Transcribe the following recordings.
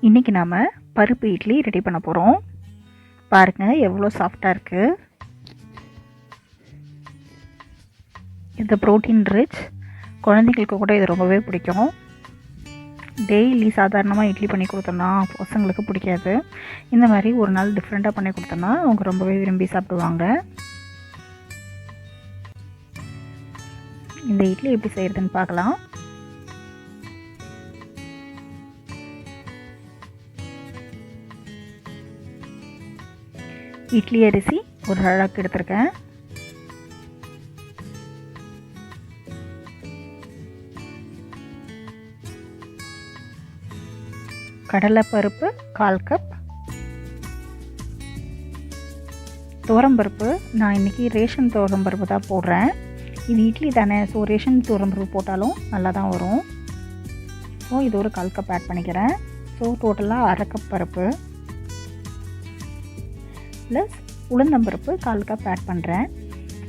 இன்றைக்கி நாம் பருப்பு இட்லி ரெடி பண்ண போகிறோம். பாருங்கள் எவ்வளோ சாஃப்டாக இருக்குது. இது ப்ரோட்டீன் ரிச், குழந்தைங்களுக்கு கூட இது ரொம்பவே பிடிக்கும். டெய்லி சாதாரணமாக இட்லி பண்ணி கொடுத்தோன்னா பசங்களுக்கு பிடிக்காது. இந்த மாதிரி ஒரு நாள் டிஃப்ரெண்ட்டாக பண்ணி கொடுத்தோன்னா அவங்க ரொம்பவே விரும்பி சாப்பிடுவாங்க. இந்த இட்லி எப்படி செய்கிறதுன்னு பார்க்கலாம். இட்லி அரிசி ஒரு அளவுக்கு எடுத்திருக்கேன். கடலைப்பருப்பு 1/4 கப். துவரம்பருப்பு நான் இன்றைக்கி ரேஷன் துவரம்பருப்பு தான் போடுறேன். இது இட்லி தானே, ஸோ ரேஷன் துவரம்பருப்பு போட்டாலும் நல்லா தான் வரும். ஸோ இது ஒரு 1/4 கப் ஆட் பண்ணிக்கிறேன். ஸோ டோட்டலாக 1/2 கப் பருப்பு ப்ளஸ் உளுந்தம்பருப்பு 1/4 கப் ஆட் பண்ணுறேன்.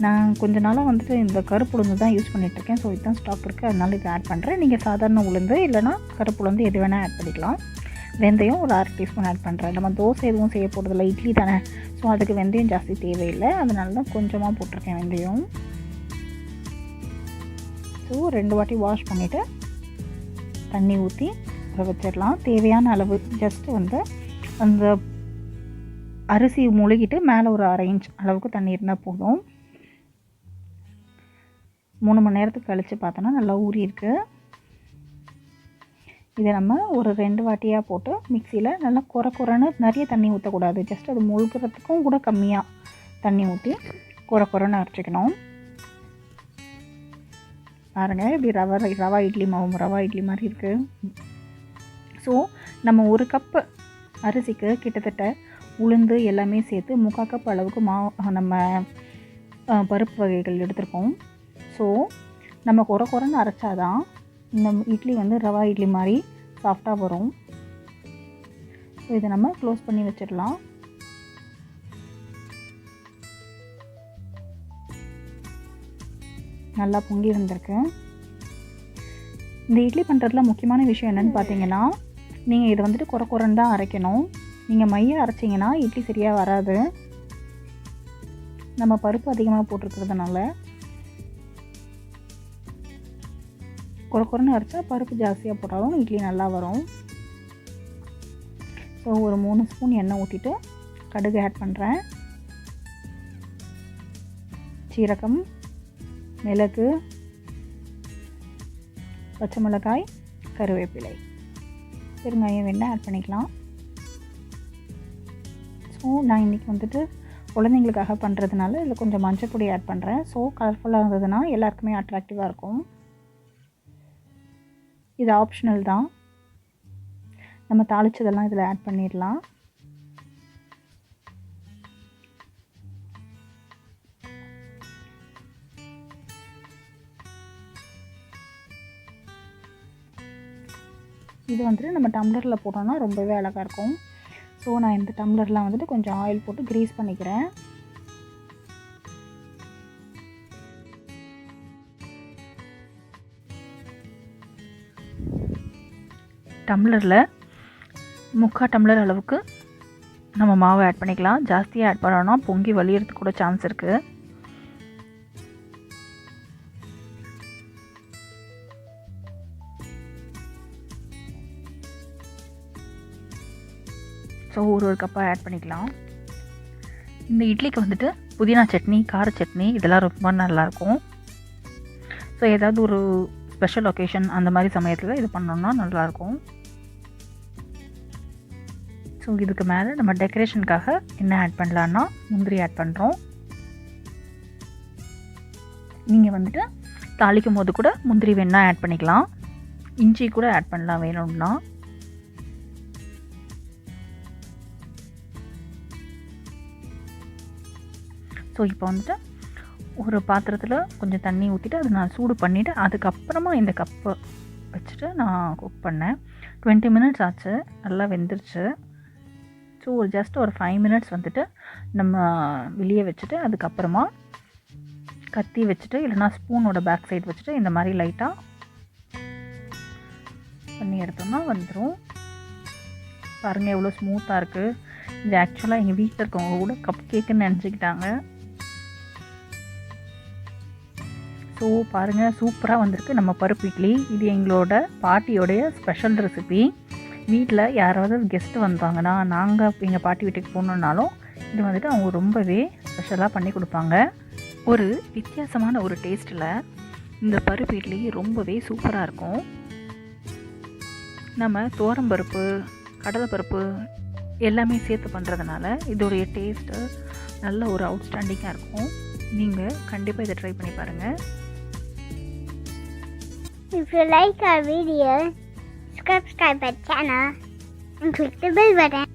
நான் கொஞ்ச நாளாக வந்துட்டு இந்த கருப்பு உளுந்து தான் யூஸ் பண்ணிகிட்ருக்கேன். ஸோ இதுதான் ஸ்டாக் இருக்குது, அதனால இதை ஆட் பண்ணுறேன். நீங்கள் சாதாரண உளுந்து இல்லைனா கருப்பு உளுந்து எது வேணால் ஆட் பண்ணிக்கலாம். வெந்தயம் ஒரு 1/2 டீஸ்பூன் ஆட் பண்ணுறேன். நம்ம தோசை எதுவும் செய்ய போகிறதில்ல, இட்லி தானே, ஸோ அதுக்கு வெந்தயம் ஜாஸ்தி தேவையில்லை, அதனால தான் கொஞ்சமாக போட்டிருக்கேன் வெந்தயம். ஸோ 2 வாட்டி வாஷ் பண்ணிவிட்டு தண்ணி ஊற்றி அதை வச்சிடலாம். தேவையான அளவு ஜஸ்ட்டு வந்து அந்த அரிசி முழுகிட்டு மேலே ஒரு 1/2 இன்ச் அளவுக்கு தண்ணி இருந்தால் போதும். 3 மணி நேரத்துக்கு கழித்து பார்த்தோன்னா நல்லா ஊறி இருக்குது. இதை நம்ம ஒரு 2 வாட்டியாக போட்டு மிக்சியில் நல்லா குறைன்னு நிறைய தண்ணி ஊற்றக்கூடாது, ஜஸ்ட் அது முழுகிறதுக்கும் கூட கம்மியாக தண்ணி ஊற்றி குறைன்னு அரைச்சிக்கணும். பாருங்கள் இப்படி ரவா இட்லி மாவு ரவா இட்லி மாதிரி இருக்குது. ஸோ நம்ம 1 கப்பு அரிசிக்கு கிட்டத்தட்ட உளுந்து எல்லாமே சேர்த்து 3/4 கப் அளவுக்கு நம்ம பருப்பு வகைகள் எடுத்துருக்கோம். ஸோ நம்ம குறைன்னு அரைச்சாதான் இந்த இட்லி வந்து ரவா இட்லி மாதிரி சாஃப்டாக வரும். ஸோ இதை நம்ம க்ளோஸ் பண்ணி வச்சிடலாம். நல்லா பொங்கி வந்திருக்கு. இந்த இட்லி பண்ணுறதுல முக்கியமான விஷயம் என்னென்னு பார்த்தீங்கன்னா, நீங்கள் இதை வந்துட்டு குறைன்னு தான் அரைக்கணும். நீங்கள் மைய அரைச்சிங்கன்னா இட்லி சரியாக வராது. நம்ம பருப்பு அதிகமாக போட்டிருக்கிறதுனால குறைன்னு அரைச்சா பருப்பு ஜாஸ்தியாக போட்டாலும் இட்லி நல்லா வரும். ஸோ ஒரு 3 ஸ்பூன் எண்ணெய் ஊற்றிட்டு கடுகு ஆட் பண்ணுறேன். சீரகம், மிளகு, பச்சை மிளகாய், கருவேப்பிலை, பெருங்காயம் வேணால் ஆட் பண்ணிக்கலாம். ஸோ நான் இன்றைக்கி வந்துட்டு குழந்தைங்களுக்காக பண்ணுறதுனால இதில் கொஞ்சம் மஞ்சள் பொடி ஆட் பண்ணுறேன். ஸோ கலர்ஃபுல்லாக இருந்ததுன்னா எல்லாருக்குமே அட்ராக்டிவாக இருக்கும். இது ஆப்ஷனல் தான், நம்ம தாளிச்சதெல்லாம் இதில் ஆட் பண்ணிடலாம். இது வந்துட்டு நம்ம டம்ளரில் போட்டோம்னா ரொம்பவே அழகாக இருக்கும். ஸோ நான் இந்த டம்ளர்லாம் வந்துட்டு கொஞ்சம் ஆயில் போட்டு க்ரீஸ் பண்ணிக்கிறேன். டம்ளரில் 3/4 டம்ளர் அளவுக்கு நம்ம மாவு ஆட் பண்ணிக்கலாம். ஜாஸ்தியாக ஆட் பண்ணோன்னா பொங்கி வலியறதுக்கு கூட சான்ஸ் இருக்குது. ஸோ ஒரு கப்பாக ஆட் பண்ணிக்கலாம். இந்த இட்லிக்கு வந்துட்டு புதினா சட்னி, கார சட்னி இதெல்லாம் ரொம்ப நல்லாயிருக்கும். ஸோ ஏதாவது ஒரு ஸ்பெஷல் ஒகேஷன் அந்த மாதிரி சமயத்தில் இது பண்ணோன்னா நல்லாயிருக்கும். ஸோ இதுக்கு மேலே நம்ம டெக்கரேஷனுக்காக என்ன ஆட் பண்ணலான்னா முந்திரி ஆட் பண்ணுறோம். நீங்கள் வந்துட்டு தாளிக்கும் போது கூட முந்திரி வேணால் ஆட் பண்ணிக்கலாம், இஞ்சி கூட ஆட் பண்ணலாம் வேணும்னா. ஸோ இப்போ வந்துட்டு ஒரு பாத்திரத்தில் கொஞ்சம் தண்ணி ஊற்றிட்டு அதை நான் சூடு பண்ணிவிட்டு அதுக்கப்புறமா இந்த கப்பை வச்சுட்டு நான் குக் பண்ணேன். 20 மினிட்ஸ் ஆச்சு, நல்லா வெந்துருச்சு. ஸோ ஜஸ்ட் ஒரு 5 மினிட்ஸ் வந்துட்டு நம்ம வெளியே வச்சுட்டு அதுக்கப்புறமா கத்தி வச்சுட்டு இல்லைனா ஸ்பூனோட பேக் சைடு வச்சுட்டு இந்த மாதிரி லைட்டாக பண்ணி எடுத்தோம்னா வந்துடும். பாருங்கள் எவ்வளோ ஸ்மூத்தாக இருக்குது. இது ஆக்சுவலாக எங்கள் வீட்டில் இருக்கவங்க கூட கப் கேக்குன்னு நினச்சிக்கிட்டாங்க. ஸோ பாருங்கள் சூப்பராக வந்திருக்கு நம்ம பருப்பு இட்லி. இது எங்களோட பாட்டியோடைய ஸ்பெஷல் ரெசிபி. வீட்டில் யாராவது கெஸ்ட்டு வந்தாங்கன்னா நாங்கள் எங்கள் பாட்டி வீட்டுக்கு போகணுன்னாலும் இது வந்துட்டு அவங்க ரொம்பவே ஸ்பெஷலாக பண்ணி கொடுப்பாங்க. ஒரு வித்தியாசமான ஒரு டேஸ்ட்டில் இந்த பருப்பு இட்லி ரொம்பவே சூப்பராக இருக்கும். நம்ம துவரம்பருப்பு, கடலைப்பருப்பு எல்லாமே சேர்த்து பண்ணுறதுனால இதோடைய டேஸ்ட்டு நல்ல ஒரு அவுட்ஸ்டாண்டிங்காக இருக்கும். நீங்கள் கண்டிப்பாக இதை ட்ரை பண்ணி பாருங்கள். If you like our video, subscribe our channel and click the bell button.